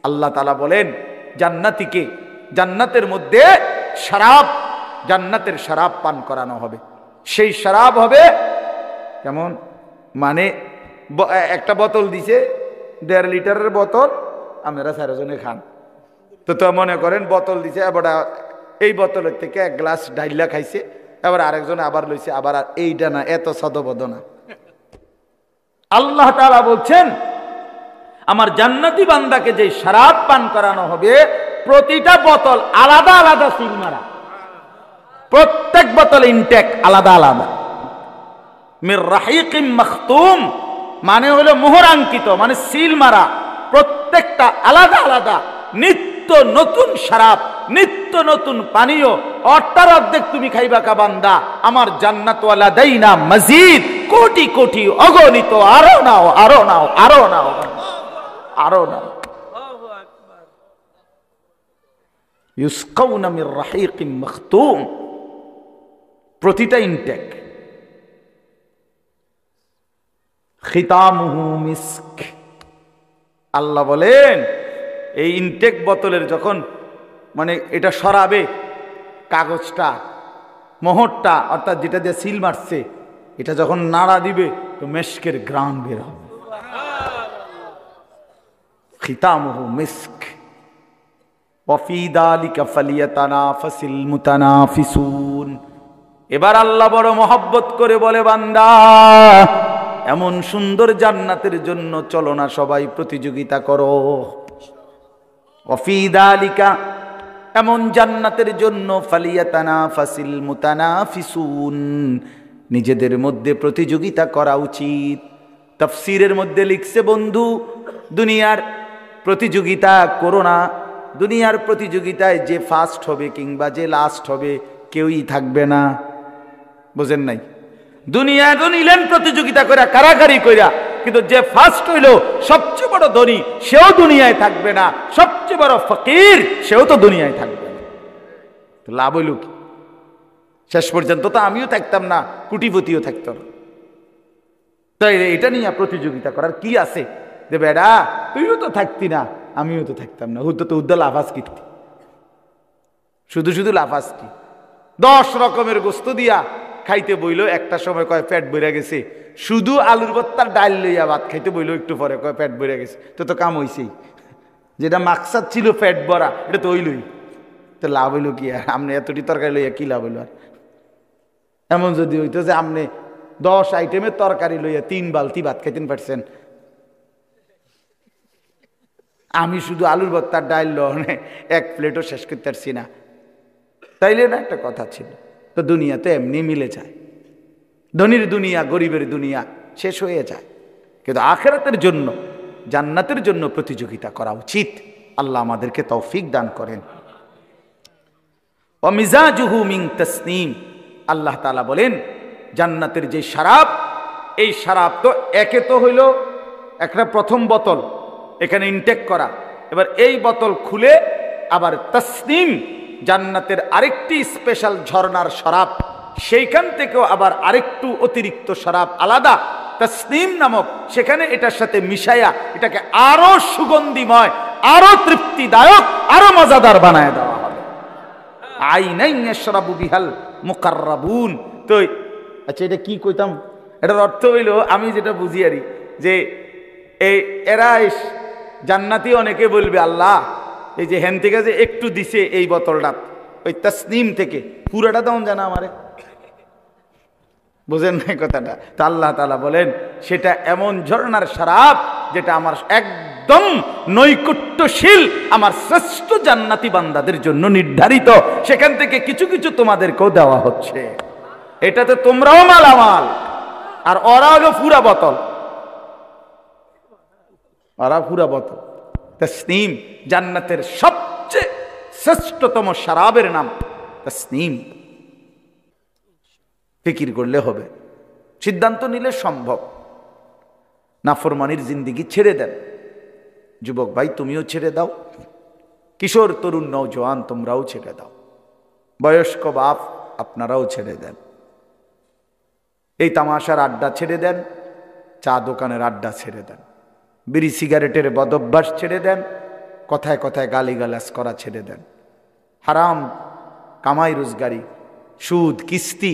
আল্লাহ তাআলা বলেন জান্নাতীকে জান্নাতের মধ্যে শরাব, জান্নাতের শরাব পান করানো হবে। সেই শরাব হবে কেমন, মানে একটা বোতল দিছে 1.5 লিটারের বোতল, আপনারা 4 জনে খান তো মনে করেন বোতল দিছে, এবার এই বোতলের থেকে 1 গ্লাস ডাইলা খাইছে, এবার আরেকজন আবার লইছে, আবার এইটা না, এত সদবদ না। আল্লাহ তাআলা বলছেন আমার জান্নাতি বান্দাকে যে শরাব পান করানো হবে প্রতিটা বোতল আলাদা আলাদা সিল মারা, প্রত্যেক বোতল ইনটেক আলাদা আলাদা। মির রাহিকিম মাখতুম মানে হলো মোহরাঙ্কিত, মানে সিল মারা, প্রত্যেকটা আলাদা আলাদা। নিত্য নতুন শরাব, নিত্য নতুন পানীয়, অর্থাৎ অর্ধেক তুমি খাইবা কা বান্দা, আমার জান্নাত ওয়ালা দাইনা মজিদ, কোটি কোটি অগণিত, আরো নাও আরো নাও আরো নাও আরো নাও। ইউসকাউনা মির রাহিকিম মাখতুম, প্রতিটা ইনটেক। খিতামুহু মিস্ক, আল্লাহ বলেন এই ইনটেক বোতলের যখন মানে এটা সরাবে, কাগজটা মোহরটা অর্থাৎ যেটা দিয়ে সিল মারছে, এটা যখন নাড়া দিবে তো মেশকের ঘ্রাণ বের হবে। খিতামুহু মিস্ক ওয়াফি যালিকা ফালিয়াতানাফাসিল মুতানাফিসুন। এবার আল্লাহ বড় মহব্বত করে বলে বান্দা এমন সুন্দর জান্নাতের জন্য চলো না সবাই প্রতিযোগিতা করো। ওয়াফি যালিকা, এমন জান্নাতের জন্য ফালিয়াতানাফাসিল মুতানাফিসুন, নিজেদের মধ্যে প্রতিযোগিতা করা উচিত। তাফসীরের মধ্যে লিখছে বন্ধু দুনিয়ার প্রতিযোগিতা করো না, দুনিয়ার প্রতিযোগিতায় যে ফার্স্ট হবে কিংবা যে লাস্ট হবে কেউই থাকবে না। বুঝেন নাই? দুনিয়ায় তো নিলেন প্রতিযোগিতা করে কারাকারি কইরা, কিন্তু যে ফার্স্ট হইল সবচেয়ে বড় ধনী সেও দুনিয়ায় থাকবে না, সবচেয়ে বড় ফকির সেও তো দুনিয়ায় থাকবে না। তো লাভ হইল কি? শেষ পর্যন্ত তো আমিও থাকতাম না, কোটিপতিও থাকতো না। তাই এটা নিয়ে প্রতিযোগিতা করার কি আছে যে বেড়া তুইও তো থাকতি না আমিও তো থাকতাম না, তো উদ্দা লাফাস কীর্তি, শুধু শুধু লাফাস কি। 10 রকমের গোস্ত দিয়া খাইতে বইল, একটা সময় কয় পেট ভরে গেছে, শুধু আলুর ভর্তার ডাল লইয়া ভাত খাইতে বইল, একটু পরে কয় পেট ভরে গেছে। তো কাম হইছেই, যেটা মাকসাদ ছিল পেট ভরা এটা তো হইলই, তো লাভ হইল কি? আর আপনি এতটি তরকারি লইয়া কি লাভ হইল? আর এমন যদি হইতো যে আপনি 10 আইটেমের তরকারি লইয়া 3 বালতি ভাত খাইতেন পারছেন, আমি শুধু আলুর ভর্তার ডাল লনে 1 প্লেটও শেষ করতে পারছি না, তাইলে না একটা কথা ছিল। তো দুনিয়া তো এমনি মিলে যায়, ধনীর দুনিয়া গরিবের দুনিয়া শেষ হয়ে যায়, কিন্তু আখিরাতের জন্য জান্নাতের জন্য প্রতিযোগিতা করা উচিত। আল্লাহ আমাদেরকে তৌফিক দান করেন। ওয়া মিজাজুহু মিন তাসনিম, আল্লাহ তাআলা বলেন জান্নাতের যে শরাব, এই শরাব তো একে তো হইল একটা প্রথম বোতল এখানে ইনটেক করা, এবার এই বোতল খুলে আবার তাসনিম জান্নাতের আরেকটি স্পেশাল ঝর্ণার শরাব, সেইখান থেকেও আবার আরেকটু অতিরিক্ত শরাব আলাদা তাসনিম নামক, সেখানে এটার সাথে মিশাইয়া এটাকে আরো সুগন্ধিময়, আরো তৃপ্তিদায়ক, আরো মজাদার বানায় দেওয়া হবে। আইনাইন ইয়াশরাবু বিহাল মুকাররাবুন। তো আচ্ছা এটা কি কইতাম, এটার অর্থ হইল আমি যেটা বুঝি আরি যে এই এরা জান্নাতি অনেকে বলবে আল্লাহ এই যে হেন থেকে যে একটু দিছে এই বোতলটা ওই তাসনিম থেকে, পুরাটা দাও জানা আমারে, বুঝেন নাই কথাটা? তো আল্লাহ তাআলা বলেন সেটা এমন ঝর্ণার শরাব যেটা আমার একদম নৈকট্যশীল, আমার শ্রেষ্ঠ জান্নাতি বান্দাদের জন্য নির্ধারিত, সেখান থেকে কিছু কিছু তোমাদেরকেও দেওয়া হচ্ছে। এটাতে তোমরাও মালামাল, আর ওরা হলো পুরা বোতল, ওরা পুরা বোতল। তাসনিম জান্নাতের সবচেয়ে শ্রেষ্ঠতম শরাবের নাম তাসনিম। ফিকির করলে হবে, সিদ্ধান্ত নিলে সম্ভব। নাফরমানির জিন্দেগি ছেড়ে দেন। যুবক ভাই তুমিও ছেড়ে দাও, কিশোর তরুণ নওজোয়ান তোমরাও ছেড়ে দাও, বয়স্ক বাপ আপনারাও ছেড়ে দেন। এই তামাশার আড্ডা ছেড়ে দেন, চা দোকানের আড্ডা ছেড়ে দেন, বিড়ি সিগারেটের বদভ্যাস ছেড়ে দেন, কথায় কথায় গালিগালাজ করা ছেড়ে দেন। হারাম কামাই রোজগারি, সুদ, কিস্তি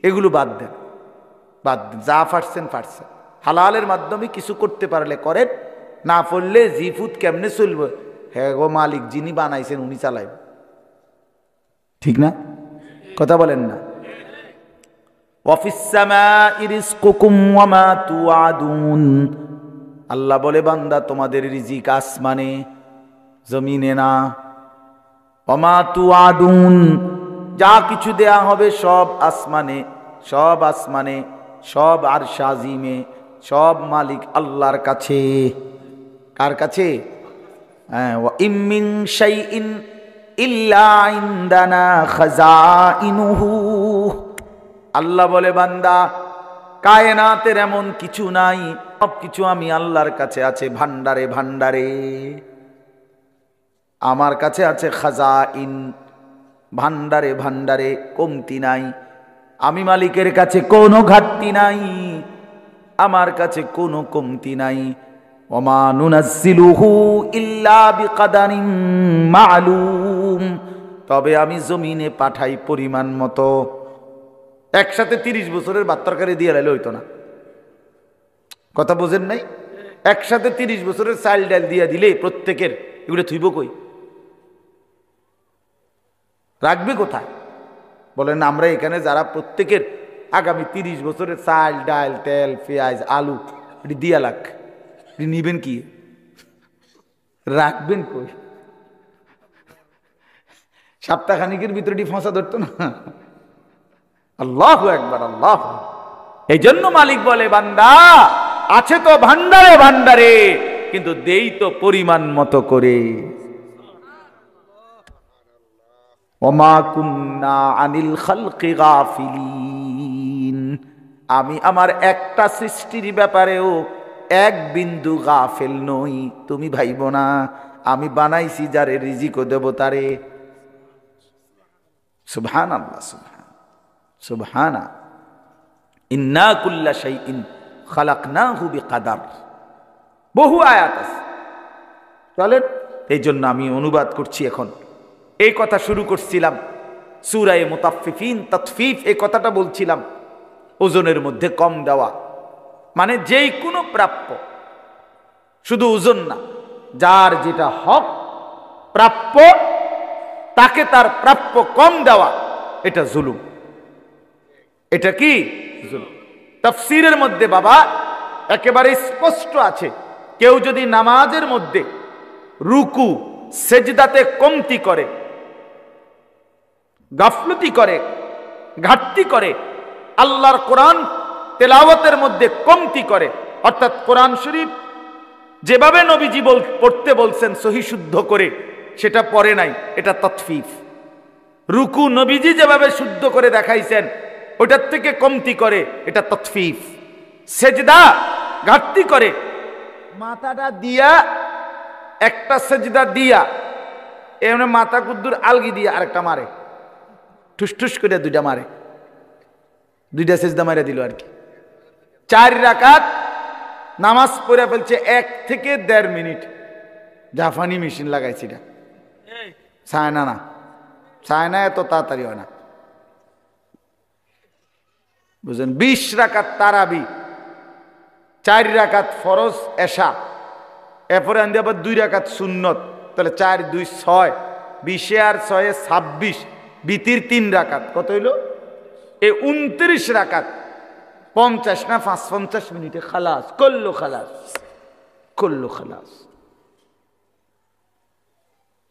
এগুলো বাদ দেন, বাদ দেন। যা পারছেন পারছেন, হালালের মাধ্যমে কিছু করতে পারলে করেন, না পড়লে জিফুত কেমনে চলবে? হ্যাঁ গো মালিক যিনি বানাইছেন উনি চালাইব, ঠিক না? কথা বলেন না? আল্লাহ বলে বান্দা তোমাদের রিজিক আসমানে জমিনে না। ওমা তুআদুন, যা কিছু দেয়া হবে সব আসমানে, সব আসমানে, সব আরশ আজিমে, সব মালিক আল্লাহর কাছে। কার কাছে? হ্যাঁ, ওয়া ইম মিন শাইইন ইল্লা ইনদানা খাযাইনুহু। আল্লাহ বলে বান্দা কায়নাতের এমন কিছু নাই, সব কিছু আমি আল্লাহর কাছে আছে ভান্ডারে ভান্ডারে। আমার কাছে আছে খাজাইন, ভান্ডারে ভান্ডারে, কমতি নাই। আমি মালিকের কাছে কোনো ঘাটতি নাই, আমার কাছে কোনো কমতি নাই। ওমা নুনাজ্জিলুহু ইল্লা বিকাদারিন মালুম, তবে আমি জমিনে পাঠাই পরিমাণ মতো। একসাথে 30 বছরের ভাত তরকারি দিয়ে লাইলে হইতো না, কথা বোঝেন নাই? একসাথে 30 বছরের চাল ডাল দিয়ে দিলে প্রত্যেকের, এগুলো থুইব কই, রাখবে কোথায়? বলেন আমরা এখানে যারা প্রত্যেকের আগামী 30 বছরের চাল ডাল তেল পেঁয়াজ আলু এটি দিয়া লাখ, এটি নিবেন কি, রাখবেন কই? সপ্তাহখানিকের ভিতরে এটি ফসা ধরতো না। আল্লাহু আকবার, আল্লাহ। এই জন্য মালিক বলে বান্দা আছে তো ভান্ডারে ভান্ডারে, কিন্তু দেই তো পরিমাণ মতো করে। ওমা কুন্না আনিল খালকি গাফিলিন, আমি আমার একটা সৃষ্টির ব্যাপারেও এক বিন্দু গাফেল নই। তুমি ভাইব না আমি বানাইছি যারে রিজিকও দেব তারে। সুবহানাল্লাহ, সুবহানা। ইন্না কুল্লা শাইইন খালাকনাহু বিকাদার, বহু আয়াত আছে। চলেন, এই জন্য আমি অনুবাদ করছি এখন। এই কথা শুরু করছিলাম সূরা মুতাফফিফিন, তাতফিফ, এই কথাটা বলছিলাম ওজনের মধ্যে কম দেওয়া, মানে যেই কোনো প্রাপ্য, শুধু ওজন না, যার যেটা হক প্রাপ্য তাকে তার প্রাপ্য কম দেওয়া, এটা জুলুম। এটা কি জুলুম? তাফসীরের মধ্যে বাবা একেবারে স্পষ্ট আছে, কেউ যদি নামাজের মধ্যে রুকু সেজদাতে কমতি করে, গাফলতি করে, ঘাটতি করে, আল্লাহর কোরআন তেলাওয়াতের মধ্যে কমতি করে, অর্থাৎ কোরআন শরীফ যেভাবে নবীজি পড়তে বলছেন সহি শুদ্ধ করে সেটা পড়ে নাই, এটা তাতফিফ। রুকু নবীজি যেভাবে শুদ্ধ করে দেখাইছেন ওটার থেকে কমতি করে, এটা তাতফিফ। সেজদা ঘাটতি করে, মাথাটা দিয়া একটা সেজদা দিয়া এমনি মাথা কুদ্দুর আলগি দিয়া আরেকটা মারে, ঠুসঠুস করে দুইটা মারে, দুইটা সেজদা মারে দিল আর কি। 4 রাকাত নামাজ পড়ে ফেলছে 1 থেকে 1.5 মিনিট। জাপানি মেশিন লাগাইছি, এটা চায়না না, চায়না এত তাড়াতাড়ি হয় না, বুঝলেন? 20 রাকাত তারাবি, 4 রাকাত ফরজ এশা, এরপরে আনতে আবার 2 রাকাত সুন্নত, তাহলে 4 2 6, 20 আর 6 26, বিতির 3 রাকাত, কত হইল? এই 29 রাকাত 50 না 55 মিনিটে খালাস করলো, খালাস করলো, খালাস।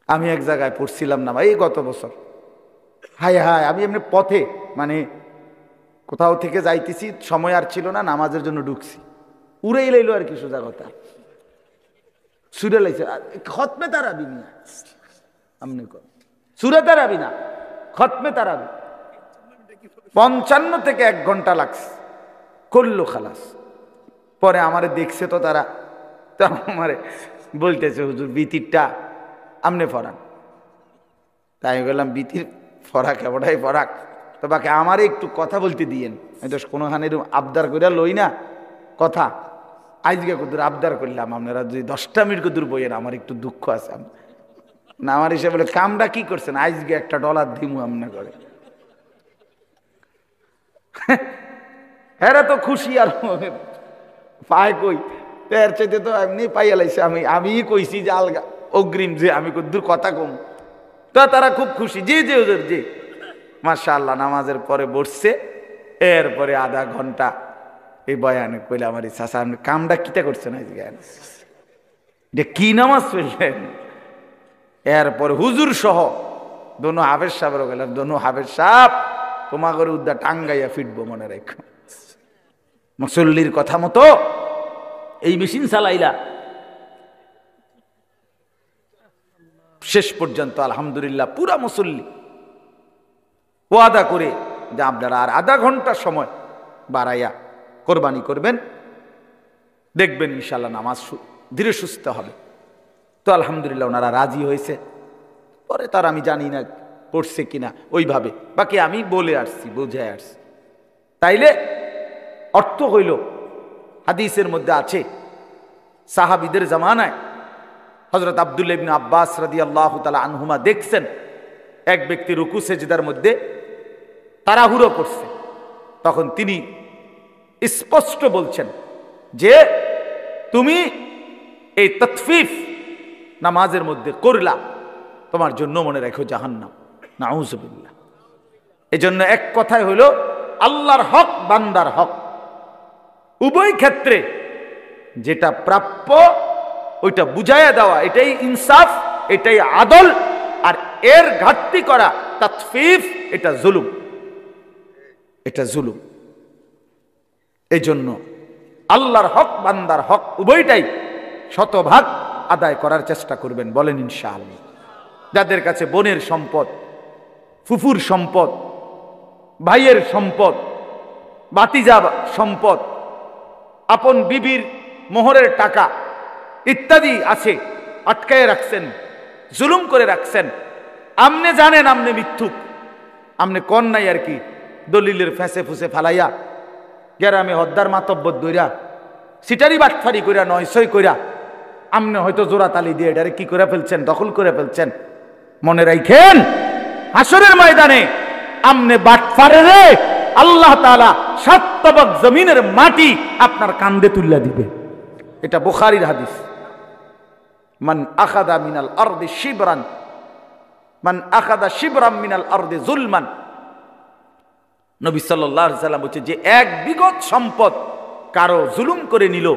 আমি এক জায়গায় পড়ছিলাম না ভাই গত বছর, হায় হায়, আমি এমনি পথে মানে কোথাও থেকে যাইতেছি, সময় আর ছিল না, নামাজের জন্য ঢুকছি, উড়েই লাইলো আর কি, সোজা কথা সুরে লাইছে। খতমে তারাবি না, আমনে সুরে তারাবি না, খতমে তারাবি 55 থেকে 1 ঘন্টা লাগছে, করলো, খালাস। পরে আমারে দেখছে তো তারা, তো আমারে বলতেছে হুজুর বিতিরটা আমনে ফরাক। তাই বললাম বিতির ফরাক এবারটাই ফরাক, তো বাকি আমারে একটু কথা বলতে দিয়েন, আমি তো কোনোখানে আবদার করে লই না কথা, আজকে কত আবদার করলাম, আপনারা যদি 10টা মিনিট কত বইয়েন, আমার একটু দুঃখ আছে। না আমার হিসেবে বলে কামটা কি করছেন, আজকে $1 দিমু আমনে করে। হ্যাঁ তো খুশি আর পায় কই, এর চাইতে তো এমনি পাইয়া লাইছে। আমি কইছি যে আলগা অগ্রিম যে আমি কদ্দুর কথা কম, তা তারা খুব খুশি। জি জি হুজুর জি, মাশাআল্লাহ। নামাজের পরে বসছে, এরপরে আধা ঘন্টা এই বয়ানে কইলে আমার চাচা আপনি কামটা কিটা করছেন আজকে, যে কি নামাজ পড়লেন। এরপরে হুজুর সহ দোনো হাফেজ সাহেবেরও গেলাম, দোনো হাফেজ সাহেব তোমার করে উদ্দা টাঙ্গাইয়া ফিটবো, মনে রেখো। মুসল্লির কথা মতো এই মেশিন চালাইলা, শেষ পর্যন্ত আলহামদুলিল্লাহ পুরা মুসল্লি ওয়াদা করে যে আপনারা আর আধা ঘন্টা সময় বাড়াইয়া কোরবানি করবেন, দেখবেন ইনশাল্লাহ নামাজ ধীরে সুস্থ হবে। তো আলহামদুলিল্লাহ ওনারা রাজি হয়েছে। পরে তার আমি জানি না পড়ছে কিনা ওইভাবে, বাকি আমি বলে আসছি, বুঝে আসছি। তাইলে অর্থ হইল, হাদিসের মধ্যে আছে সাহাবীদের জামানায় হযরত আব্দুল্লাহ ইবনে আব্বাস রাদিয়াল্লাহু তাআলা আনহুমা দেখছেন এক ব্যক্তি রুকু সেজদার মধ্যে তাড়াহুড়ো করছে। তখন তিনি স্পষ্ট বলছেন যে তুমি এই তাতফিফ নামাজের মধ্যে করলা, তোমার জন্য মনে রাখো জাহান্নাম। নাউযুবিল্লাহ। এজন্য এক কথায় হইল আল্লাহর হক বান্দার হক, উভয় ক্ষেত্রে যেটা প্রাপ্য ওইটা বুঝাইয়া দেওয়া, এটাই ইনসাফ, এটাই আদল। আর এর ঘাটতি করা তাতফিফ, এটা জুলুম, এটা জুলুম। এজন্য আল্লাহর হক বান্দার হক উভয়টাই শতভাগ আদায় করার চেষ্টা করবেন, বলেন ইনশাআল্লাহ। যাদের কাছে বোনের সম্পদ, ফুফুর সম্পদ, ভাইয়ের সম্পদ, বাতিজা সম্পদ, আপন বিবির মোহরের টাকা ইত্যাদি আছে, আটকায় রাখছেন, জুলুম করে রাখছেন, আমনে জানেন আমনে মিথ্যুক, আমনে কন নাই আর কি, দলিলের ফেঁসে ফুসে ফালাইয়া গ্রামে হদ্দার মাতব্বর দইরা সিটারি বাটফারি কইরা নয়সই কইরা আমনে হয়তো জোড়া তালি দিয়ে এটারে কি করে ফেলছেন, দখল করে ফেলছেন। মনে রাখেন হাসরের ময়দানে আমনে বাটফারে রে আল্লাহ তাআলা 7 তবক জমিনের মাটি আপনার কান্দে তুল্লা দিবে। এটা বুখারীর হাদিস। মান আখাযা মিনাল আরদি শিবরান, মান আখাযা শিবরান মিনাল আরদি যুলমান, নবী সাল্লাল্লাহু আলাইহি সাল্লাম বলেছে যে এক বিগত সম্পদ কারো জুলুম করে নিল,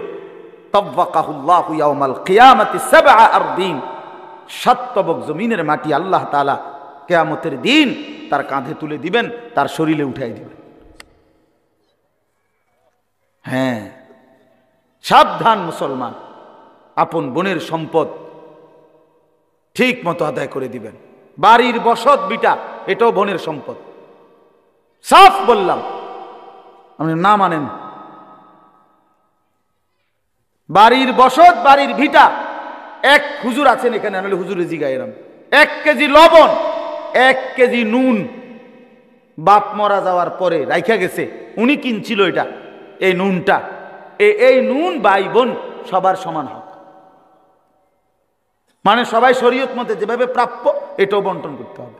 তাওয়াক্কাহুল্লাহু ইয়াউমাল কিয়ামাতি 7 আরদিন, 7 তবক জমিনের মাটি আল্লাহ তাআলা কিয়ামতের দিন তার কাঁধে তুলে দিবেন, তার শরীরে উঠাই দিবেন। হ্যাঁ, সাবধান মুসলমান, আপন বোনের সম্পদ ঠিক মতো আদায় করে দিবেন। বাড়ির বসত বিটা এটাও বোনের সম্পদ, সাফ বললাম, আপনি না মানেন। বাড়ির বসত, বাড়ির ভিটা, এক হুজুর আছেন এখানে, নাহলে হুজুরে জিগাই এরাম, 1 কেজি লবণ, 1 কেজি নুন বাপ মরা যাওয়ার পরে রাইখা গেছে, উনি কিনছিল এটা, এই নুনটা, এই নুন ভাই বোন সবার সমান হক, মানে সবাই শরীয়ত মতে যেভাবে প্রাপ্য এটাও বন্টন করতে হবে।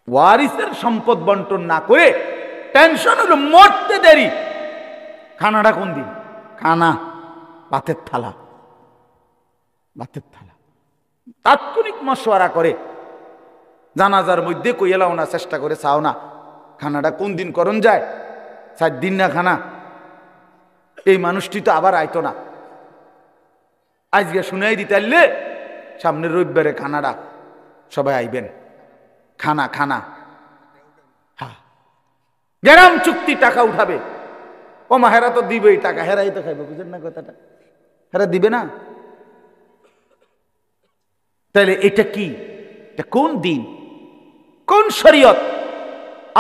ওয়ারিসের সম্পদ বন্টন না করে টেনশন হলো মরতে দেরি। খানাটা কোন দিন? খানা ভাতের থালা, ভাতের থালা। তাৎক্ষণিক মশওয়ারা করে জানাজার মধ্যে কইলাও না, চেষ্টা করে চাও না খানাটা কোন দিন করণ যায়, 4 দিন না খানা, এই মানুষটি তো আবার আইতো না, আজকে শুনাই দিতে আইলে সামনের রবিবারে খানাটা সবাই আইবেন, খানা খানা। হ্যাঁ, গ্রাম চুক্তি টাকা উঠাবে, ও মা হেরা তো দিবেই টাকা, হেরাই তো খাইবে, বুঝেন না কথাটা, হেরা দিবে না। তাহলে এটা কি? এটা কোন দিন, কোন শরীয়ত?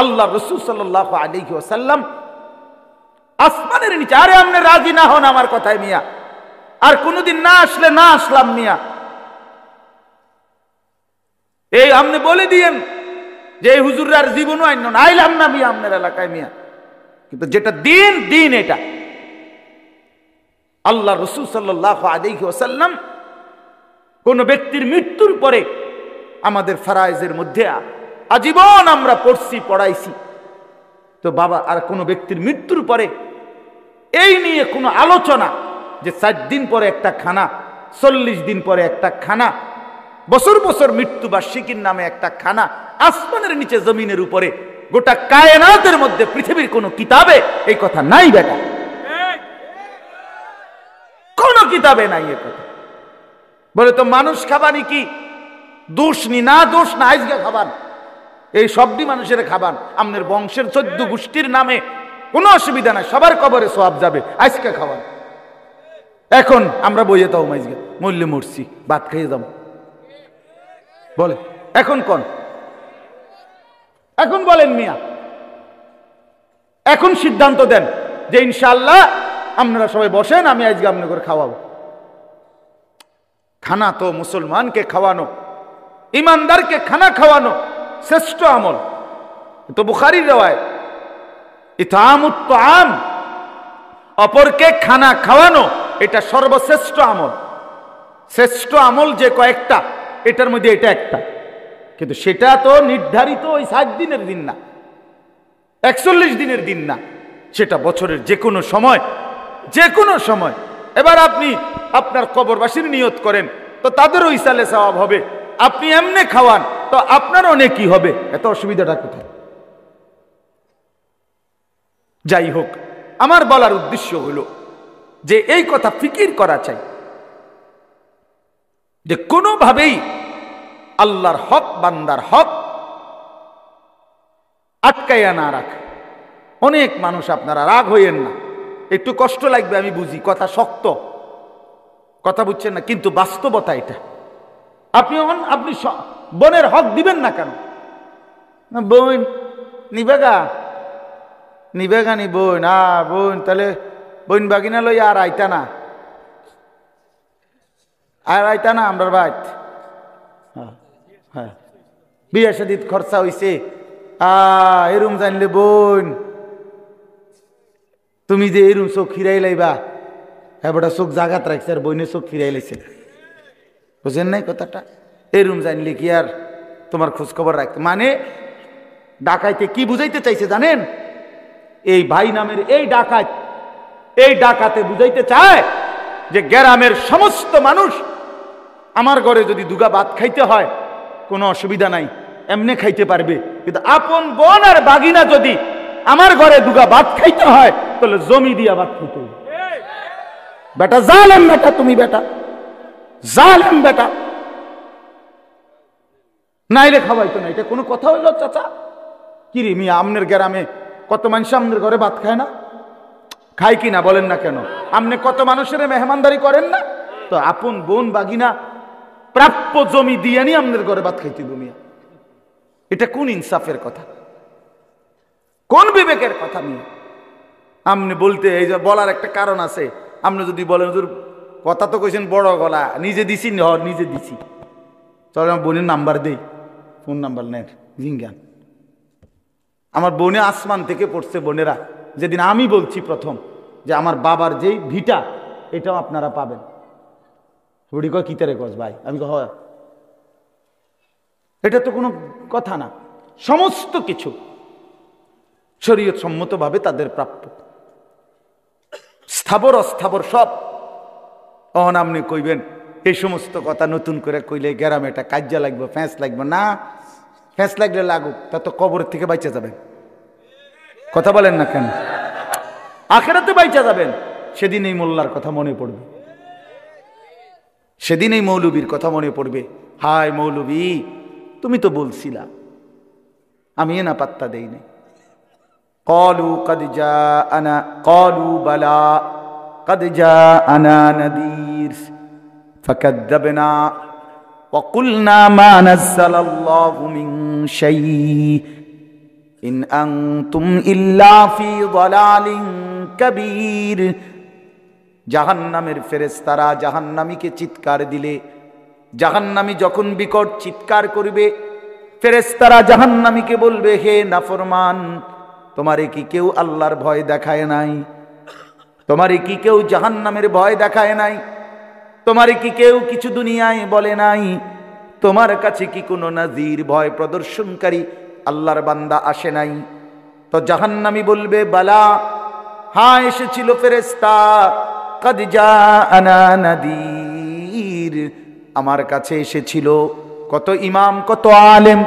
আল্লাহ রাসূল সাল্লাল্লাহু আলাইহি ওয়াসাল্লাম আসমানের নিচে, আরে আপনি রাজি না হন আমার কথায় মিয়া, আর কোনদিন না আসলে না আসলাম মিয়া, এই আপনি বলে দিয়েন যে এই হুজুরের আর জীবনও আইন না, আইলাম না মিয়া আপনার এলাকায় মিয়া, কিন্তু যেটা দিন দিন এটা আল্লাহ রাসূল সাল্লাল্লাহু আলাইহি ওয়াসাল্লাম কোন ব্যক্তির মৃত্যুর পরে আমাদের ফরায়েজের মধ্যে আজীবন আমরা পড়ছি পড়াইছি। তো বাবা আর কোন ব্যক্তির মৃত্যুর পরে এই নিয়ে কোনো আলোচনা যে 4 দিন পরে একটা খানা, 40 দিন পরে একটা খানা, বছর বছর মৃত্যু বার্ষিকীর নামে একটা খানা, আসমানের নিচে জমিনের উপরে গোটা কায়নাতের মধ্যে পৃথিবীর কোন কিতাবে এই কথা নাই বেটা, কোন কিতাবে নাই এ কথা। বলে তো মানুষ খাবানি কি দোষ নি, না দোষ না, আজকে খাবার এই সবটি মানুষের খাবার, আমাদের বংশের 14 গোষ্ঠীর নামে কোনো অসুবিধা নাই, সবার কবরে সওয়াব যাবে, আজকে খাবার। এখন আমরা বইয়ে তাও মাইজকে মরলে মরছি, ভাত খেয়ে যাবো বলে এখন কোন, এখন বলেন মিয়া, এখন সিদ্ধান্ত দেন যে ইনশাআল্লাহ আপনারা সবাই বসেন, আমি আজকে আপনার করে খাওয়াবো। খানা তো মুসলমানকে খাওয়ানো, ইমানদারকে খানা খাওয়ানো শ্রেষ্ঠ আমল। তো বুখারীর রওয়ায়াত, ইতআমুত তাআম, অপরকে খানা খাওয়ানো এটা সর্বশ্রেষ্ঠ আমল। শ্রেষ্ঠ আমল যে কয়েকটা, এটার মধ্যে এটা একটা, কিন্তু সেটা তো নির্ধারিত ওই 7 দিনের দিন না, 41 দিনের দিন না, সেটা বছরের যে কোনো সময়, যে কোনো সময়। এবার আপনি আপনার কবরবাসীর নিয়ত করেন তো তাদেরও ইসালে সওয়াব হবে, আপনি এমনি খাওয়ান তো আপনারও নেকি হবে, এত অসুবিধাটা কোথায়? যাই হোক, আমার বলার উদ্দেশ্য হলো যে এই কথা ফিকির করা চাই যে কোনোভাবেই আল্লাহর হক, বান্দার হক আটকাইয়া না রাখে। অনেক মানুষ, আপনারা রাগ হইয়েন না, একটু কষ্ট লাগবে আমি বুঝি, কথা শক্ত, কথা বুঝছেন না, কিন্তু বাস্তবতা এটা। আপনি বোনের হক দিবেন না কেন? বোন নিবেগা নিবেগা নি বোন, বোন তাহলে বোন বাগিনা লই আর আইতা না, আর আইতা না আমরা বাইত। হ্যাঁ, বিয়ে শাদীত খরচা হইছে, এরম জানলে বোন তুমি যে এরম চোখ ফিরাই লাইবা, হ্যাঁ বেটা চোখ জাগাত রাখছে আর বইনে চোখ ফিরাই লাইছে, বুঝেন নাই কথাটা? এরম জানলে কি আর তোমার খোঁজ খবর রাখতে, মানে ডাকাইতে কি বুঝাইতে চাইছে জানেন? এই ভাই নামের এই ডাকাত, এই ডাকাতে বুঝাইতে চায় যে গ্রামের সমস্ত মানুষ আমার ঘরে যদি দুগা ভাত খাইতে হয় কোনো অসুবিধা নাই, এমনি খাইতে পারবে, কিন্তু আপন বোন আর বাগিনা যদি আমার ঘরে দুগা ভাত খাইতে হয় তাহলে জমি দিয়া ভাত খাইতে হবে। বেটা জালেম, বেটা তুমি, বেটা জালেম, বেটা নাইলে খাওয়াইতো না, এটা কোনো কথা হইল? চাচা কিরি মিয়া, আমনের গ্রামে কত মানুষ আমনের ঘরে ভাত খায় না? খায় কি না বলেন না কেন? আপনি কত মানুষের মেহমানদারি করেন না? তো আপন বোন বাগিনা প্রাপ্য জমি দিয়ে নি আমনের ঘরে ভাত খাইতে মিয়া, এটা কোন ইনসাফের কথা, কোন বিবেকের কথা? মিয়া আপনি বলতে, এই যে বলার একটা কারণ আছে, আপনি যদি বলেন কথা তো কইছেন বড় গলা, নিজে দিছি, নিজে দিছি, চল আমার বোনের নাম্বার দেই, ফোন নাম্বার নেন জিঙ্গান। আমার বোনে আসমান থেকে পড়ছে, বোনেরা যেদিন আমি বলছি প্রথম যে আমার বাবার যেই ভিটা এটাও আপনারা পাবেন, বুড়ি কয় কি তারে কস ভাই, আমি হয় এটা তো কোনো কথা না, সমস্ত কিছু শরীয়ত সম্মতভাবে তাদের প্রাপ্য, স্থাবর অস্থাবর সব। আপনি কইবেন এই সমস্ত কথা নতুন করে কইলে গ্রামে এটা কাজ্যা লাগবে, ফ্যাঁস লাগবে না, ফ্যাঁস লাগলে লাগুক, তা তো কবরের থেকে বাইচা যাবেন, কথা বলেন না কেন? আখেরাতে বাইচা যাবেন, সেদিন এই মোল্লার কথা মনে পড়বে, সেদিন এই মৌলবীর কথা মনে পড়বে, হায় মৌলবী তুমি তো বলছিলা, আমি না পাত্তা দেই নাই। ক্বালু ক্বাদ জাআনা, ক্বালু বালা ক্বাদ জাআনা নাযীর ফাকাযযাবনা ওয়া কুলনা মা নাযালাল্লাহু মিন শাইইন ইন আনতুম ইল্লা ফি যালালিন কাবীর। জাহান্নামের ফেরেশতারা জাহান্নামীকে চিৎকার দিলে, জাহান্নামী যখন বিকট চিৎকার করবে, ফেরেশতারা জাহান্নামীকে বলবে, হে নাফরমান, তোমারে কি কেউ আল্লাহর ভয় দেখায় নাই? তোমারে কি কেউ জাহান্নামের ভয় দেখায় নাই? তোমারে কি কেউ কিছু দুনিয়ায় বলে নাই? তোমার কাছে কি কোনো নাজির, ভয় প্রদর্শনকারী আল্লাহর বান্দা আসে নাই? তো জাহান্নামী বলবে, বালা, হ্যাঁ এসেছিল ফেরেশতা, কদ জাআনা নাদির, আমার কাছে এসেছিল। কত ইমাম, কত আলেম,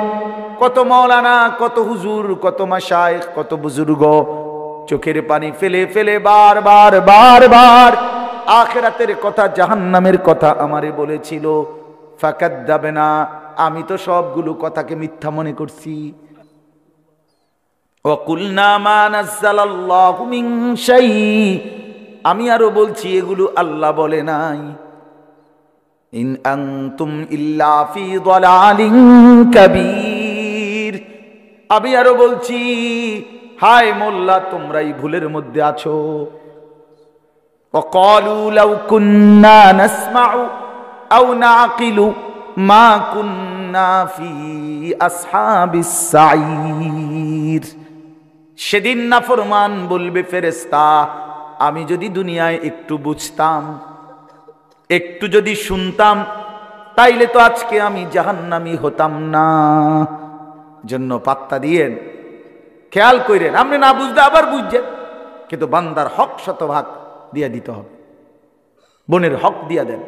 কত মাওলানা, কত হুজুর, কত মাশায়েখ, কত বুজুর্গ চোখের পানি ফেলে ফেলে বারবার বারবার আখিরাতের কথা, জাহান্নামের কথা আমারে বলেছিল। ফাকাদ্দাবনা, আমি তো সবগুলো কথাকে মিথ্যা মনে করছি। ওয়া কুলনা মা নাযালাল্লাহু মিন শাই, আমি আরো বলছি এগুলো আল্লাহ বলে নাই। ইন আনতুম ইল্লা ফি যালালিন কাবীর, আমি আরো বলছি, হায় মোল্লা, তোমরাই ভুলের মধ্যে আছো। وقالوا لو كنا نسمع أو نعقل ما كنا في أصحاب السعير, সেদিন নাফরমান বলবে ফেরেশতা, আমি যদি দুনিয়ায় একটু বুঝতাম, একটু যদি শুনতাম, তাইলে তো আজকে আমি জাহান্নামী হতাম না। জন্য পাত্তা দিয়েন, খেয়াল করেন, আপনি না বুঝতে আবার বুঝছেন, কিন্তু বান্দার হক শতভাগ দিয়া দিতে হবে। বোনের হক দিয়া দেন,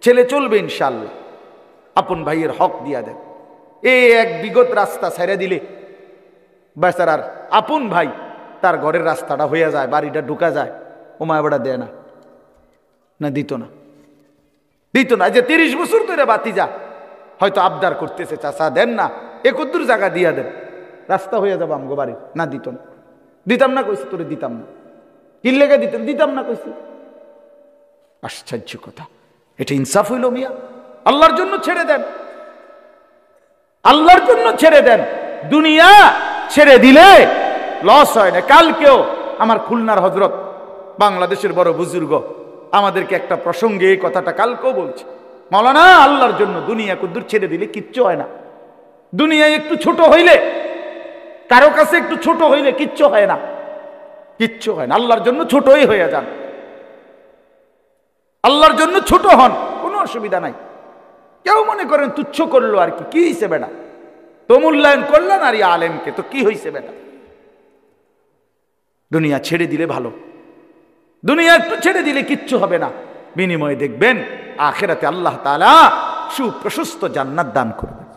ছেলে চলবে ইনশাআল্লাহ, আপন ভাইয়ের হক দিয়া দেন। এই এক বিগত রাস্তা ছেড়ে দিলে বেচারার আপন ভাই তার ঘরের রাস্তাটা হয়ে যায়, বাড়িটা ঢুকা যায়, ও মায়াবাড়া দেয় না, না দিত না, দিত না। যে 30 বছর ধরে বাতিজা হয়তো আবদার করতেছে, চাচা দেন না, একদূর জায়গা দিয়া দেন, রাস্তা হয়ে যাবো আমগো বাড়ি, না দিত না। দিতাম না কইছি, তোরে দিতাম না, কি লেগে দিতেন, দিতাম না কইছি। আশ্চর্য কথা, এটা ইনসাফ হইল মিয়া? আল্লাহর জন্য ছেড়ে দেন, আল্লাহর জন্য ছেড়ে দেন। দুনিয়া ছেড়ে দিলে লস হয় না। কালকেও আমার খুলনার হযরত, বাংলাদেশের বড় বুজুর্গ, আমাদেরকে একটা প্রসঙ্গে এই কথাটা কালকেও বলছে, মাওলানা, আল্লাহর জন্য দুনিয়া কুদ্দুর ছেড়ে দিলে কিচ্ছু হয় না। দুনিয়ায় একটু ছোট হইলে, কারো কাছে একটু ছোট হইলে কিচ্ছু হয় না, কিচ্ছু হয় না। আল্লাহর জন্য ছোটই হয়ে যান, আল্লাহর জন্য ছোট হন, কোনো অসুবিধা নাই। কেউ মনে করেন তুচ্ছ করলো আর কি হয়েছে বেটা, তো মূল্যায়ন করলেন আর আলেমকে, তো কি হয়েছে বেটা। দুনিয়া ছেড়ে দিলে ভালো, দুনিয়া একটু ছেড়ে দিলে কিচ্ছু হবে না। বিনিময়ে দেখবেন আখিরাতে আল্লাহ তাআলা সুপ্রশস্ত জান্নাত দান করবেন।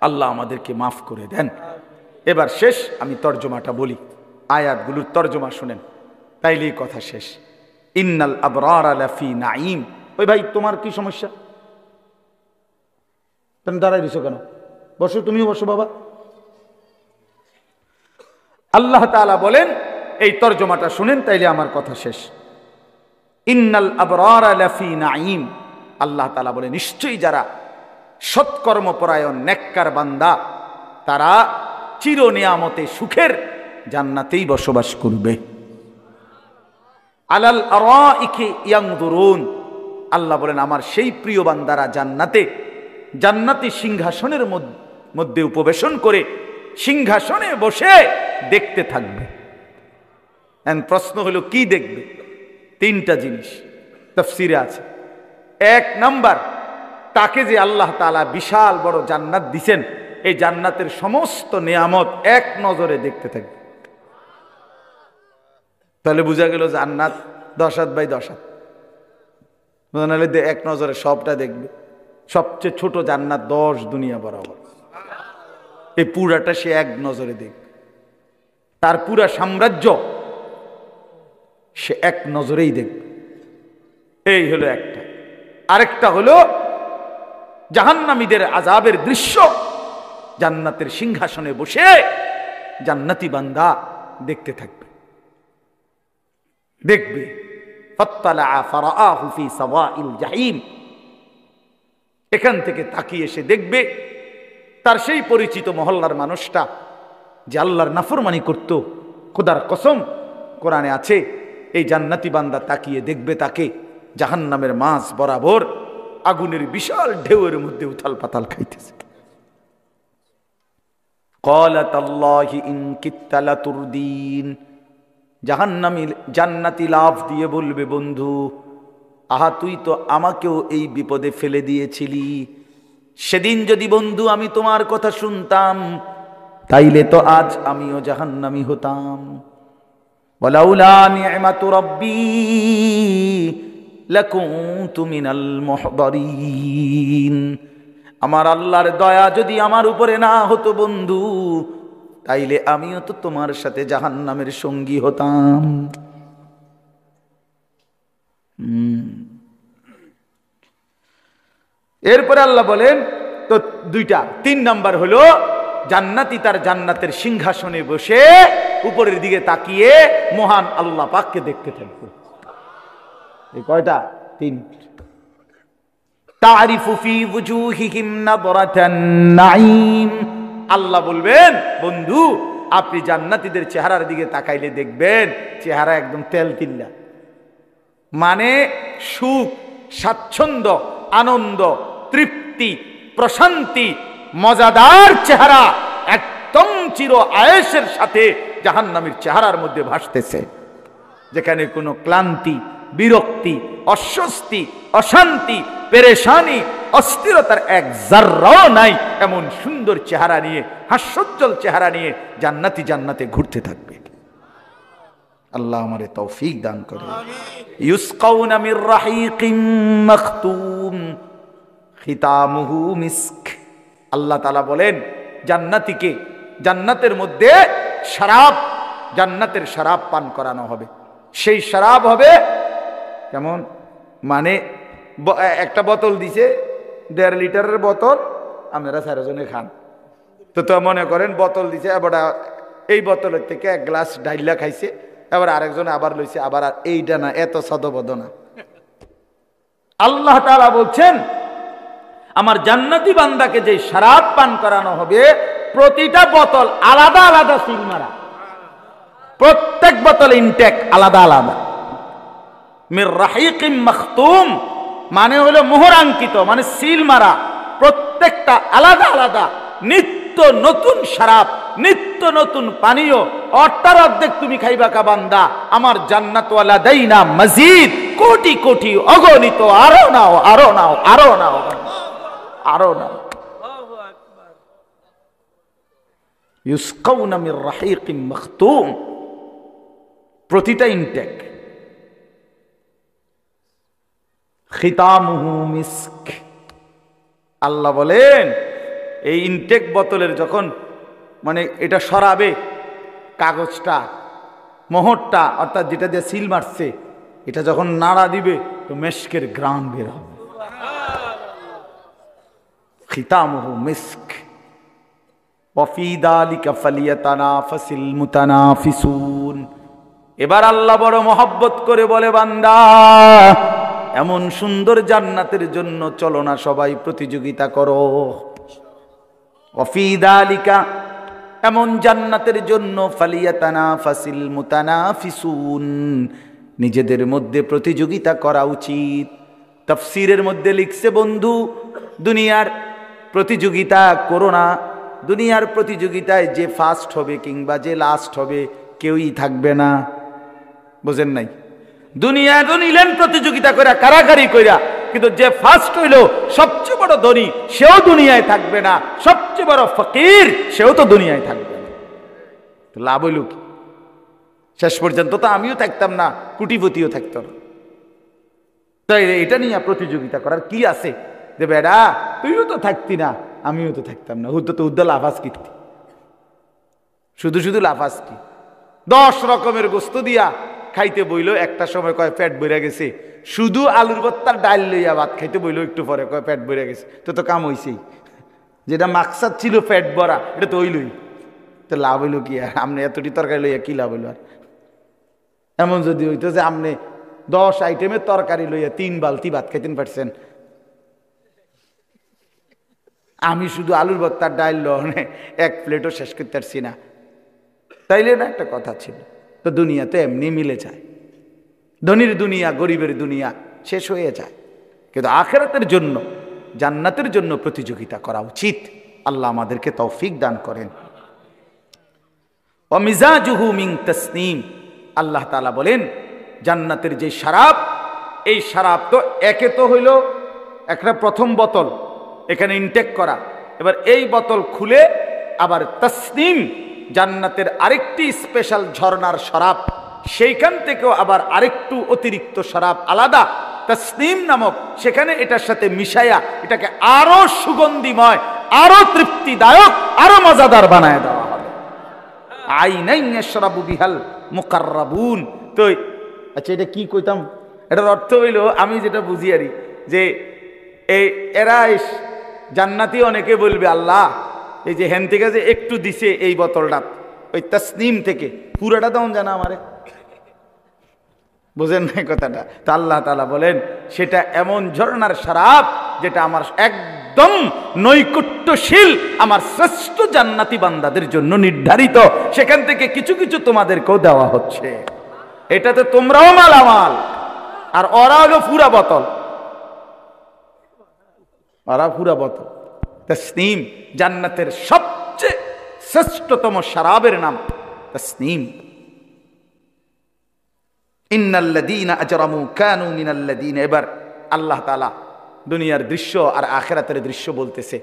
আল্লাহ আমাদেরকে মাফ করে দেন। এবার শেষ, আমি তর্জমাটা বলি, আয়াতগুলোর তর্জমা শুনেন, তাইলেই কথা শেষ। ইন্নাল আবরারা লাফি নাঈম। ওই ভাই, তোমার কি সমস্যা? তুমি দাঁড়াই দিছো কেন? বসো, তুমিও বসো বাবা। আল্লাহ তাআলা বলেন, এই তর্জমাটা শুনেন, তাইলে আমার কথা শেষ। ইন্নাল আবরারা লাফি নাঈম, আল্লাহ তাআলা বলে, নিশ্চয়ই যারা সৎকর্মপরায়ণ নেককার বান্দা, তারা চির নিয়ামতে সুখের জান্নাতেই বসবাস করবে। আলাল আরাইকি ইয়ানজুরুন, আল্লাহ বলেন, আমার সেই প্রিয় বান্দারা জান্নাতে, জান্নাতি সিংহাসনের মধ্যে উপবেশন করে সিংহাসনে বসে দেখতে থাকবে। প্রশ্ন হলো কি দেখবে? 3টা জিনিস তাফসীরে আছে। 1 নাম্বার, তাকে যে আল্লাহ তাআলা বিশাল বড় জান্নাত দিছেন, এই জান্নাতের সমস্ত নিয়ামত এক নজরে দেখতে থাকবে। তাহলে বোঝা গেল জান্নাত 10 হাত বাই 10 হাত, নাহলে এক নজরে সবটা দেখবে। সবচেয়ে ছোট জান্নাত 10 দুনিয়া বরাবর, এই পুরাটা সে এক নজরে দেখবে। তার পুরা সাম্রাজ্য সে এক নজরেই দেখবে। এই হলো একটা। আরেকটা হলো জাহান্নামীদের আযাবের দৃশ্য, জান্নাতের সিংহাসনে বসে জান্নাতি বান্দা দেখতে থাকবে, দেখবে। ফাত্তালা ফারাআহু ফি সাওয়াইল জাহিম, এখান থেকে তাকিয়ে এসে দেখবে তার সেই পরিচিত মহল্লার মানুষটা যে আল্লাহর নাফরমানি করত, খোদার কসম কোরআনে আছে, এই জান্নাতি বান্দা তাকিয়ে দেখবে তাকে জাহান্নামের মাঝ বরাবর আগুনের বিশাল ঢেউয়ের মধ্যে উথাল পাতাল খাইতেছে। ক্বালা তাল্লাহি ইন কিত্তা লাতুরদিন, জাহান্নামী জান্নাতি লাফ দিয়ে বলবে, বন্ধু আহা তুই তো আমাকেও এই বিপদে ফেলে দিয়েছিলি, সেদিন যদি বন্ধু আমি তোমার কথা শুনতাম তাইলে তো আজ আমিও জাহান্নামী হতাম। ওয়ালাউলা নি'মাতু রাব্বী লাকুনতু মিনাল মুহদারিন, আমার আল্লাহর দয়া যদি আমার উপরে না হতো বন্ধু, তাইলে আমিও তো তোমার সাথে জাহান্নামের সঙ্গী হতাম। এরপরে আল্লাহ বলেন তো দুইটা, 3 নাম্বার হলো জান্নাতি তার জান্নাতের সিংহাসনে বসে উপরের দিকে তাকিয়ে মহান আল্লাহ পাককে দেখতে থাকবে। এই কয়টা? 3। তারিফু ফি ওয়ুজুহিহিম নাদরাতান নাঈম, আল্লাহ বলবেন বন্ধু আপনি জান্নাতীদের চেহারার দিকে তাকাইলে দেখবেন চেহারা একদম তেলতিল্লা, মানে সুখ, স্বাচ্ছন্দ্য, আনন্দ, তৃপ্তি, প্রশান্তি, মজাদার চেহারা একদম চির আয়েশের সাথে জাহান্নামীর চেহারার মধ্যে ভাসতেছে, যেখানে কোনো ক্লান্তি, বিরক্তি, অস্বস্তি, অশান্তি, পেরেশানি, অস্থিরতার এক জাররাও নাই। এমন সুন্দর চেহারা নিয়ে, হাস্যোজ্জ্বল চেহারা নিয়ে জান্নাতি জান্নাতে ঘুরতে থাকবে। আল্লাহ আমারে তৌফিক দান করে। ইউসকাউনা মির রাহিকিম মাখতুম খিতামুহু মিস্ক, আল্লাহ তাআলা বলেন জান্নাতীকে জান্নাতের মধ্যে শরাব, জান্নাতের শরাব পান করানো হবে। সেই শরাব হবে কেমন, মানে একটা বোতল দিছে 1.5 লিটারের বোতল, আপনারা 4 জনে খান তো মনে করেন বোতল দিছে, এবার এই বোতলের থেকে 1 গ্লাস ডাইলা খাইছে, এবার আরেকজন আবার লইছে, আবার এইটা না, এত সদবদ না। আল্লাহ তাআলা বলছেন আমার জান্নাতি বান্দাকে যে শরাব পান করানো হবে প্রতিটা বোতল আলাদা আলাদা সিল মারা, প্রত্যেক বোতল ইনটেক আলাদা আলাদা। মির রাহিকিম মাখতুম মানে হলো মোহরাঙ্কিত, মানে সিল মারা, প্রত্যেকটা আলাদা আলাদা, নিত্য নতুন শরাব, নিত্য নতুন পানীয়, অর্ধেক তুমি খাইবা কা বান্দা, আমার জান্নাত ওয়ালা দাইনা মজিদ, কোটি কোটি অগণিত, আরো নাও আরো নাও আরো নাও আরো নাও। ইউসকাউনা মির রাহিকিম মাখতুম, প্রতিটা ইনটেক। খিতামুহু মিস্ক, আল্লাহ বলেন এই ইনটেক বোতলের যখন মানে এটা সরাবে, কাগজটা, মোহরটা অর্থাৎ যেটা দিয়ে সিল মারছে, এটা যখন নাড়া দিবে তো মেশকের ঘ্রাণ বের হবে। খিতামুহু মিস্ক ওয়া ফি যালিকা ফালিয়াতানাফাসিল মুতানাফিসুন। এবার আল্লাহ বড় মহব্বত করে বলে বান্দা এমন সুন্দর জান্নাতের জন্য চলো না সবাই প্রতিযোগিতা করো। ওয়া ফি যালিকা, এমন জান্নাতের জন্য ফালিয়াতানাফাসিল মুতানাফিসুন, নিজেদের মধ্যে প্রতিযোগিতা করা উচিত। তাফসীরের মধ্যে লিখছে বন্ধু দুনিয়ার প্রতিযোগিতা করো না, দুনিয়ার প্রতিযোগিতায় যে ফার্স্ট হবে কিংবা যে লাস্ট হবে কেউই থাকবে না, বুঝেন নাই? দুনিয়ায় তো নিলেন প্রতিযোগিতা করে কারাকারি কইরা, কিন্তু যে ফার্স্ট হইল সবচেয়ে বড় ধনী সেও দুনিয়ায় থাকবে না, সবচেয়ে বড় ফকির সেও তো দুনিয়ায় থাকবে না, তো লাভ হইল কি? শেষ পর্যন্ত তো আমিও থাকতাম না, কোটিপতিও থাকতো না। তাই এটা নিয়ে প্রতিযোগিতা করার কি আছে যে বেড়া তুইও তো থাকতি না আমিও তো থাকতাম না, তো উদ্দা লাফাস কীর্তি, শুধু শুধু লাফাস কি? 10 রকমের গোস্ত দিয়া খাইতে বইল, একটা সময় কয় পেট ভরে গেছে, শুধু আলুর ভর্তার ডাল লইয়া ভাত খাইতে বইল, একটু পরে কয় পেট ভরে গেছে, তো কাম হইছেই। যেটা মাকসাদ ছিল পেট ভরা এটা তো হইলই, তো লাভ হইল কি? আর আপনি এতটি তরকারি লইয়া কি লাভ হইল? আর এমন যদি হইতো যে আপনি 10 আইটেমের তরকারি লইয়া 3 বালতি ভাত খাইতেন পারছেন, আমি শুধু আলুর ভর্তার ডাল লনে 1 প্লেটও শেষ করতে পারছি না, তাইলে না একটা কথা ছিল। তো দুনিয়াতে এমনি মিলে যায়, ধনীর দুনিয়া গরিবের দুনিয়া শেষ হয়ে যায়, কিন্তু আখিরাতের জন্য জান্নাতের জন্য প্রতিযোগিতা করা উচিত। আল্লাহ আমাদেরকে তৌফিক দান করেন। ওয়া মিজাজুহু মিন তাসনিম, আল্লাহ তাআলা বলেন জান্নাতের যে শরাব, এই শরাব তো একে তো হইল একটা প্রথম বোতল এখানে ইনটেক করা, এবার এই বোতল খুলে আবার তাসনিম জান্নাতের আরেকটি স্পেশাল ঝর্ণার শরাব, সেইখান থেকেও আবার আরেকটু অতিরিক্ত শরাব আলাদা তাসনিম নামক, সেখানে এটার সাথে মিশাইয়া এটাকে আরো সুগন্ধিময়, আরো তৃপ্তিদায়ক, আরো মজাদার বানায় দেওয়া হবে। আইনাইন ইয়াশরাবু বিহাল মুকাররাবুন। তো আচ্ছা, এটা কি কইতাম, এটার অর্থ হইল, আমি যেটা বুঝি আরি, যে এরা জান্নাতি অনেকে বলবে আল্লাহ এই যে হেন থেকে যে একটু দিছে এই বোতলটা ওই তাসনিম থেকে, পুরাটা দাও জানা আমারে, বুঝেন না কথাটা? তা আল্লাহ তাআলা বলেন সেটা এমন ঝর্ণার শরাব যেটা আমার একদম নৈকট্যশীল, আমার শ্রেষ্ঠ জান্নাতি বান্দাদের জন্য নির্ধারিত, সেখান থেকে কিছু কিছু তোমাদেরকেও দেওয়া হচ্ছে। এটাতে তোমরাও মালামাল, আর ওরা হলো পুরা বোতল, ওরা পুরা বোতল। তাসনিম জান্নাতের সবচেয়ে শ্রেষ্ঠতম শরাবের নাম তাসনিম। ইন্নাল্লাযীনা আজরামু কানু মিনাল্লাযীনা, এবার আল্লাহ তাআলা দুনিয়ার দৃশ্য আর আখিরাতের দৃশ্য বলতেছে।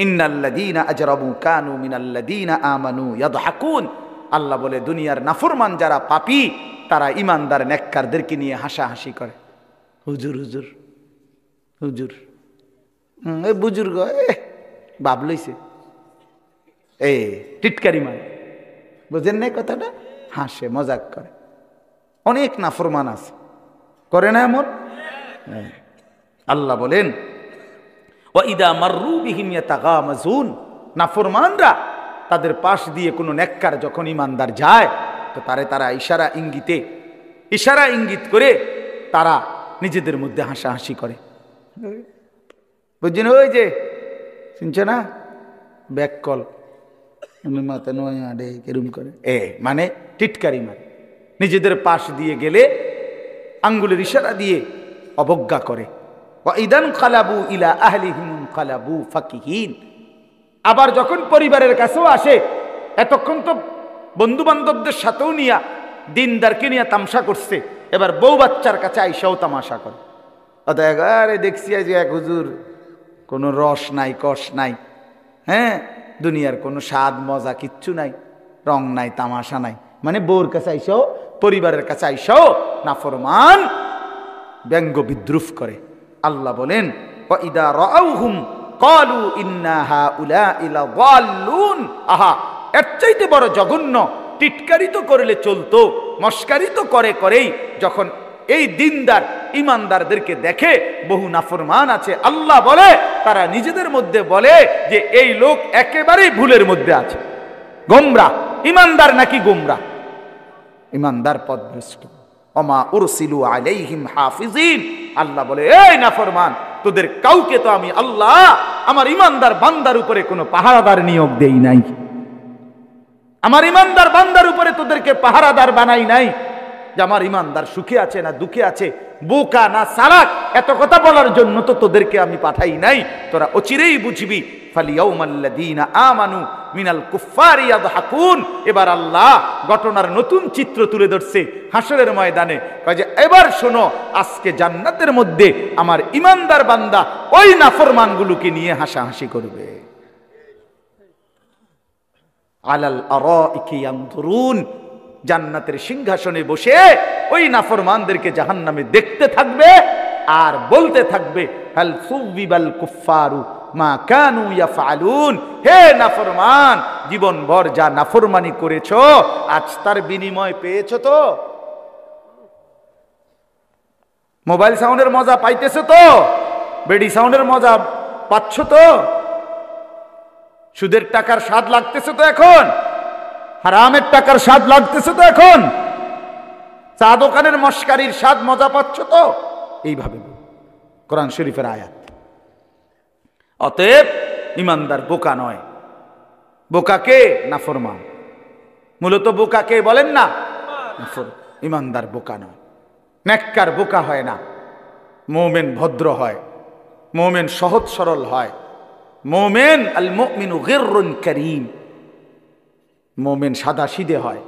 ইন্নাল্লাযীনা আজরামু কানু মিনাল্লাযীনা আমানু ইয়াদহাকুন, আল্লাহ বলে দুনিয়ার নাফরমান যারা পাপী তারা ইমানদার নেককারদেরকে নিয়ে হাসাহাসি করে। হুজুর হুজুর হুজুর, এই বুজুর্গ বাপ লইছে, টিটকারি মানে, বুঝেন না কথাটা? হাসে মজাক করে। অনেক নাফরমান আছে, করে না এমন? আল্লাহ বলেন ওয়াইদা মাররু বিহিম ইয়াতাগামাজুন, নাফরমানরা তাদের পাশ দিয়ে কোনো নেককার যখন ইমানদার যায় তো তারা ইশারা ইঙ্গিত করে তারা নিজেদের মধ্যে হাসাহাসি করে। বুঝছেন? ওই যে শুনছে না ব্যাককল মাথা নয় আডে কেরুম করে, মানে টিটকারি মানে, নিজেদের পাশ দিয়ে গেলে আঙ্গুলের ইশারা দিয়ে অবজ্ঞা করে। ওয়াইদান কালাবু ইলা আহলিহিম কালাবু ফাকিহিন, আবার যখন পরিবারের কাছেও আসে, এতক্ষণ তো বন্ধু বান্ধবদের সাথেও নিয়া দিনদারকে নিয়ে তামসা করছে, এবার বউ বাচ্চার কাছে আইসাও তামাশা করে। আরে দেখছি আজ এক হুজুর কোনো রস নাই, কষ নাই, হ্যাঁ, দুনিয়ার কোনো স্বাদ মজা কিচ্ছু নাই, রং নাই, তামাশা নাই, মানে বউর কাছে আইসাও, পরিবারের কাছে আইসাও নাফরমান ব্যঙ্গ বিদ্রুপ করে। আল্লাহ বলেন ওয়াইদা রাআউহুম ক্বালু ইন্না হাউলাঈ লাযাল্লুন, আহা, এর চাইতে বড় জঘন্য টিটকারি তো করলে চলতো, মস্কারি তো করেই যখন এই দিনদার ইমানদারদেরকে দেখে বহু নাফরমান আছে, আল্লাহ বলে তারা নিজেদের মধ্যে বলে যে এই লোক একেবারেই ভুলের মধ্যে আছে, গোমরা। ইমানদার নাকি গোমরা? ইমানদার পথভ্রষ্ট। ওমা উরসিলু আলাইহিম হাফিজিন, আল্লাহ বলে এই নাফরমান, তোদের কাউকে তো আমি আল্লাহ আমার ইমানদার বান্দার উপরে কোনো পাহারাদার নিয়োগ দেই নাই, আমার ইমানদার বান্দার উপরে তোদেরকে পাহারাদার বানাই নাই, যে আমার ইমানদার সুখে আছে না দুঃখে আছে, বোকা না চালাক, এত কথা বলার জন্য তো তোদেরকে আমি পাঠাই নাই, তোরা অচিরেই বুঝবি। ফালিয়াউমাল্লাযীনা আমানু মিনাল কুফফারি ইয়াদহাকুন, এবার আল্লাহ ঘটনার নতুন চিত্র তুলে ধরছে হাসরের ময়দানে, কয় যে এবার শোনো, আজকে জান্নাতের মধ্যে আমার ইমানদার বান্দা ওই নাফরমানগুলোকে নিয়ে হাসাহাসি করবে। আলাল আরাইকি ইয়ানজুরুন, জান্নাতের সিংহাসনে বসে ওই নাফরমানদেরকে জাহান্নামে দেখতে থাকবে আর বলতে থাকবে হাল সুবিবাল কুফফারু মা কানু ইয়াফআলুন, হে নাফরমান, জীবনভর যা নাফরমানি করেছো আজ তার বিনিময় পেয়েছো তো? মোবাইল সাউন্ডের মজা পাইতেছো তো? বেডি সাউন্ডের মজা পাচ্ছ তো? সুদের টাকার স্বাদ লাগতেছে তো এখন? হারামের টাকার স্বাদ লাগতেছে তো এখন? চা দোকানের মস্কারির স্বাদ মজা পাচ্ছ তো? এইভাবে কোরআন শরীফের আয়াত। অতএব ইমানদার বোকা নয়, বোকাকে নাফরমান। মূলত বোকাকে বলেন না, ইমানদার বোকা নয়, নেককার বোকা হয় না, মুমিন ভদ্র হয়, মুমিন সহজ সরল হয়, মুমিন আল মুমিনু গিররুন কারীম, মুমিন সাদা সিধে হয়।